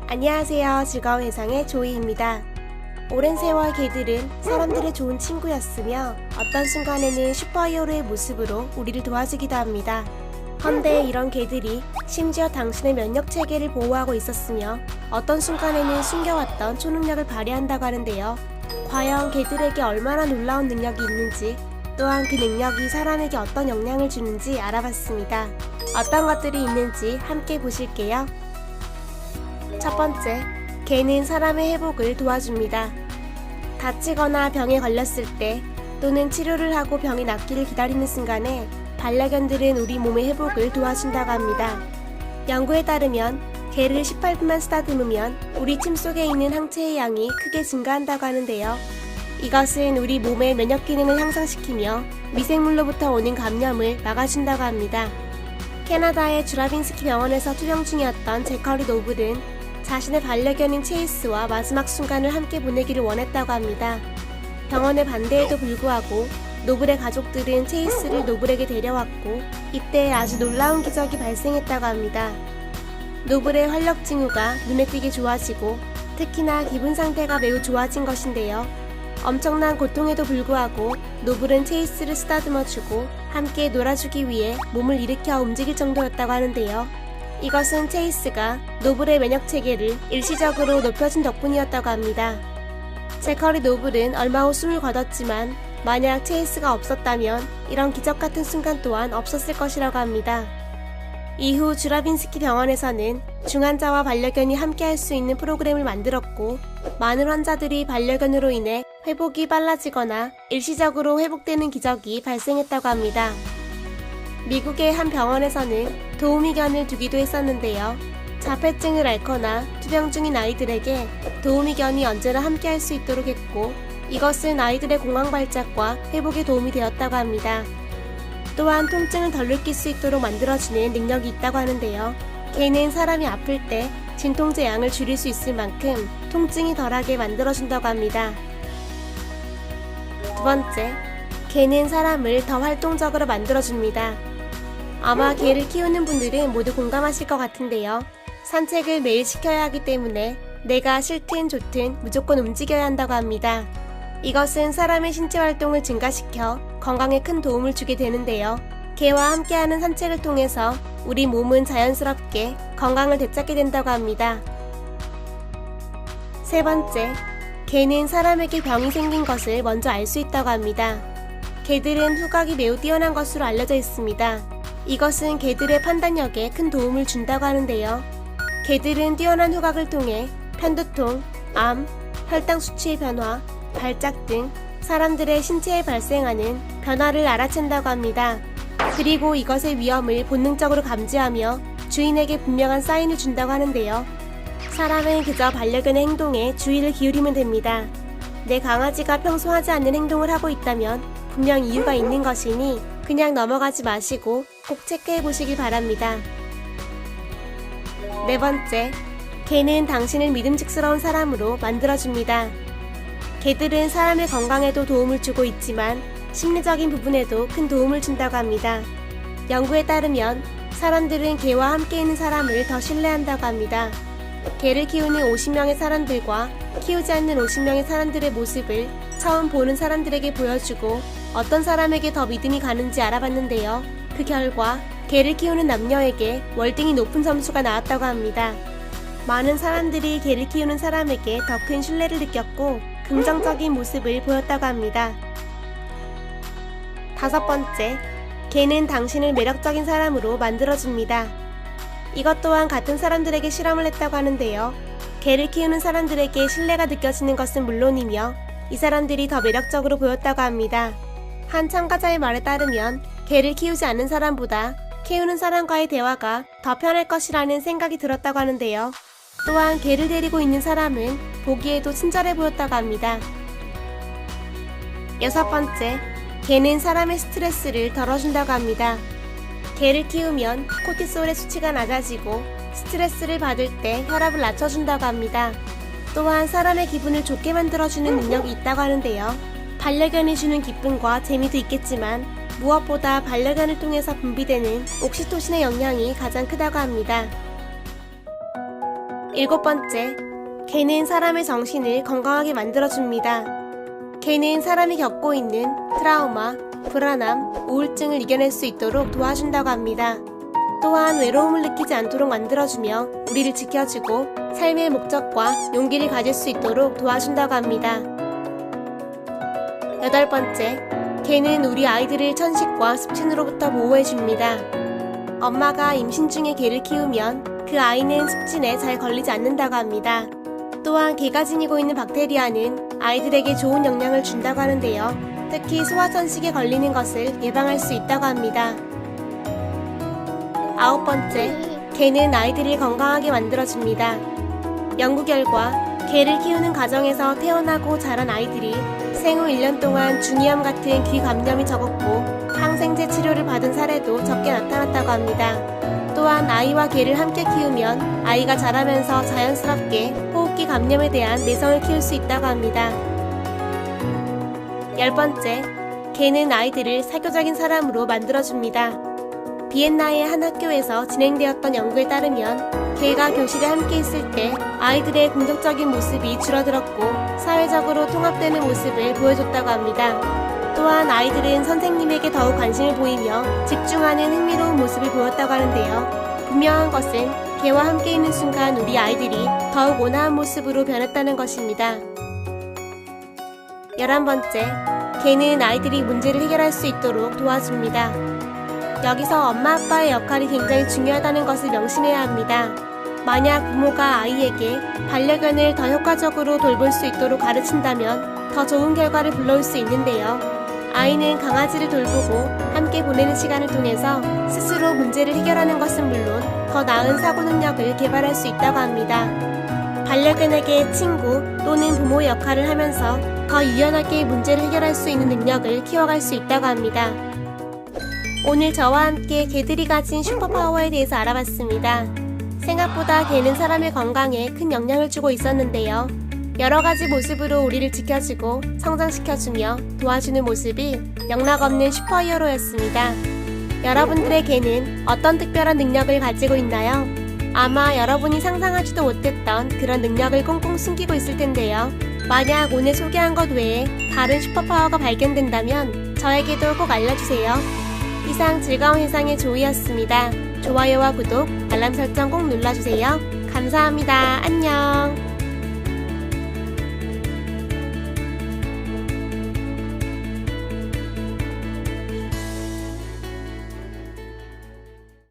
안녕하세요. 즐거운 해상의 조이입니다. 오랜 세월 개들은 사람들의 좋은 친구였으며 어떤 순간에는 슈퍼히어로의 모습으로 우리를 도와주기도 합니다. 헌데 이런 개들이 심지어 당신의 면역 체계를 보호하고 있었으며 어떤 순간에는 숨겨왔던 초능력을 발휘한다고 하는데요. 과연 개들에게 얼마나 놀라운 능력이 있는지, 또한 그 능력이 사람에게 어떤 영향을 주는지 알아봤습니다. 어떤 것들이 있는지 함께 보실게요. 첫 번째, 개는 사람의 회복을 도와줍니다. 다치거나 병에 걸렸을 때 또는 치료를 하고 병이 낫기를 기다리는 순간에 반려견들은 우리 몸의 회복을 도와준다고 합니다. 연구에 따르면 개를 18분만 쓰다듬으면 우리 침 속에 있는 항체의 양이 크게 증가한다고 하는데요. 이것은 우리 몸의 면역 기능을 향상시키며 미생물로부터 오는 감염을 막아준다고 합니다. 캐나다의 주라빈스키 병원에서 투병 중이었던 제커리 노블은 자신의 반려견인 체이스와 마지막 순간을 함께 보내기를 원했다고 합니다. 병원의 반대에도 불구하고 노블의 가족들은 체이스를 노블에게 데려왔고 이때 아주 놀라운 기적이 발생했다고 합니다. 노블의 활력 징후가 눈에 띄게 좋아지고 특히나 기분 상태가 매우 좋아진 것인데요. 엄청난 고통에도 불구하고 노블은 체이스를 쓰다듬어주고 함께 놀아주기 위해 몸을 일으켜 움직일 정도였다고 하는데요. 이것은 체이스가 노블의 면역 체계를 일시적으로 높여준 덕분이었다고 합니다. 제커리 노블은 얼마 후 숨을 거뒀지만 만약 체이스가 없었다면 이런 기적 같은 순간 또한 없었을 것이라고 합니다. 이후 주라빈스키 병원에서는 중환자와 반려견이 함께할 수 있는 프로그램을 만들었고 많은 환자들이 반려견으로 인해 회복이 빨라지거나 일시적으로 회복되는 기적이 발생했다고 합니다. 미국의 한 병원에서는 도우미견을 두기도 했었는데요. 자폐증을 앓거나 투병 중인 아이들에게 도우미견이 언제나 함께할 수 있도록 했고 이것은 아이들의 공황 발작과 회복에 도움이 되었다고 합니다. 또한 통증을 덜 느낄 수 있도록 만들어주는 능력이 있다고 하는데요. 개는 사람이 아플 때 진통제 양을 줄일 수 있을 만큼 통증이 덜하게 만들어준다고 합니다. 두 번째, 개는 사람을 더 활동적으로 만들어줍니다. 아마 개를 키우는 분들은 모두 공감하실 것 같은데요. 산책을 매일 시켜야 하기 때문에 내가 싫든 좋든 무조건 움직여야 한다고 합니다. 이것은 사람의 신체 활동을 증가시켜 건강에 큰 도움을 주게 되는데요. 개와 함께하는 산책을 통해서 우리 몸은 자연스럽게 건강을 되찾게 된다고 합니다. 세 번째, 개는 사람에게 병이 생긴 것을 먼저 알 수 있다고 합니다. 개들은 후각이 매우 뛰어난 것으로 알려져 있습니다. 이것은 개들의 판단력에 큰 도움을 준다고 하는데요. 개들은 뛰어난 후각을 통해 편두통, 암, 혈당 수치의 변화, 발작 등 사람들의 신체에 발생하는 변화를 알아챈다고 합니다. 그리고 이것의 위험을 본능적으로 감지하며 주인에게 분명한 사인을 준다고 하는데요. 사람은 그저 반려견의 행동에 주의를 기울이면 됩니다. 내 강아지가 평소 하지 않는 행동을 하고 있다면 분명 이유가 있는 것이니 그냥 넘어가지 마시고 꼭 체크해 보시길 바랍니다. 네 번째, 개는 당신을 믿음직스러운 사람으로 만들어줍니다. 개들은 사람의 건강에도 도움을 주고 있지만 심리적인 부분에도 큰 도움을 준다고 합니다. 연구에 따르면 사람들은 개와 함께 있는 사람을 더 신뢰한다고 합니다. 개를 키우는 50명의 사람들과 키우지 않는 50명의 사람들의 모습을 처음 보는 사람들에게 보여주고 어떤 사람에게 더 믿음이 가는지 알아봤는데요. 그 결과 개를 키우는 남녀에게 월등히 높은 점수가 나왔다고 합니다. 많은 사람들이 개를 키우는 사람에게 더 큰 신뢰를 느꼈고 긍정적인 모습을 보였다고 합니다. 다섯 번째, 개는 당신을 매력적인 사람으로 만들어줍니다. 이것 또한 같은 사람들에게 실험을 했다고 하는데요. 개를 키우는 사람들에게 신뢰가 느껴지는 것은 물론이며 이 사람들이 더 매력적으로 보였다고 합니다. 한 참가자의 말에 따르면 개를 키우지 않는 사람보다 키우는 사람과의 대화가 더 편할 것이라는 생각이 들었다고 하는데요. 또한 개를 데리고 있는 사람은 보기에도 친절해 보였다고 합니다. 여섯 번째, 개는 사람의 스트레스를 덜어준다고 합니다. 개를 키우면 코티솔의 수치가 낮아지고 스트레스를 받을 때 혈압을 낮춰준다고 합니다. 또한 사람의 기분을 좋게 만들어주는 능력이 있다고 하는데요. 반려견이 주는 기쁨과 재미도 있겠지만 무엇보다 반려견을 통해서 분비되는 옥시토신의 영향이 가장 크다고 합니다. 7번째, 개는 사람의 정신을 건강하게 만들어줍니다. 개는 사람이 겪고 있는 트라우마, 불안함, 우울증을 이겨낼 수 있도록 도와준다고 합니다. 또한 외로움을 느끼지 않도록 만들어주며 우리를 지켜주고 삶의 목적과 용기를 가질 수 있도록 도와준다고 합니다. 8번째, 개는 우리 아이들을 천식과 습진으로부터 보호해줍니다. 엄마가 임신 중에 개를 키우면 그 아이는 습진에 잘 걸리지 않는다고 합니다. 또한 개가 지니고 있는 박테리아는 아이들에게 좋은 영향을 준다고 하는데요. 특히 소아천식에 걸리는 것을 예방할 수 있다고 합니다. 9번째, 개는 아이들을 건강하게 만들어줍니다. 연구 결과 개를 키우는 가정에서 태어나고 자란 아이들이 생후 1년 동안 중이염 같은 귀 감염이 적었고 항생제 치료를 받은 사례도 적게 나타났다고 합니다. 또한 아이와 개를 함께 키우면 아이가 자라면서 자연스럽게 호흡기 감염에 대한 내성을 키울 수 있다고 합니다. 10번째, 개는 아이들을 사교적인 사람으로 만들어줍니다. 비엔나의 한 학교에서 진행되었던 연구에 따르면 개가 교실에 함께 있을 때 아이들의 공격적인 모습이 줄어들었고 사회적으로 통합되는 모습을 보여줬다고 합니다. 또한 아이들은 선생님에게 더욱 관심을 보이며 집중하는 흥미로운 모습을 보였다고 하는데요. 분명한 것은 개와 함께 있는 순간 우리 아이들이 더욱 온화한 모습으로 변했다는 것입니다. 11번째, 개는 아이들이 문제를 해결할 수 있도록 도와줍니다. 여기서 엄마 아빠의 역할이 굉장히 중요하다는 것을 명심해야 합니다. 만약 부모가 아이에게 반려견을 더 효과적으로 돌볼 수 있도록 가르친다면 더 좋은 결과를 불러올 수 있는데요. 아이는 강아지를 돌보고 함께 보내는 시간을 통해서 스스로 문제를 해결하는 것은 물론 더 나은 사고 능력을 개발할 수 있다고 합니다. 반려견에게 친구 또는 부모의 역할을 하면서 더 유연하게 문제를 해결할 수 있는 능력을 키워갈 수 있다고 합니다. 오늘 저와 함께 개들이 가진 슈퍼파워에 대해서 알아봤습니다. 생각보다 개는 사람의 건강에 큰 영향을 주고 있었는데요. 여러가지 모습으로 우리를 지켜주고 성장시켜주며 도와주는 모습이 영락없는 슈퍼히어로였습니다. 여러분들의 개는 어떤 특별한 능력을 가지고 있나요? 아마 여러분이 상상하지도 못했던 그런 능력을 꽁꽁 숨기고 있을 텐데요. 만약 오늘 소개한 것 외에 다른 슈퍼파워가 발견된다면 저에게도 꼭 알려주세요. 이상 즐거운 세상의 조이였습니다. 좋아요와 구독, 알람 설정 꼭 눌러주세요. 감사합니다. 안녕.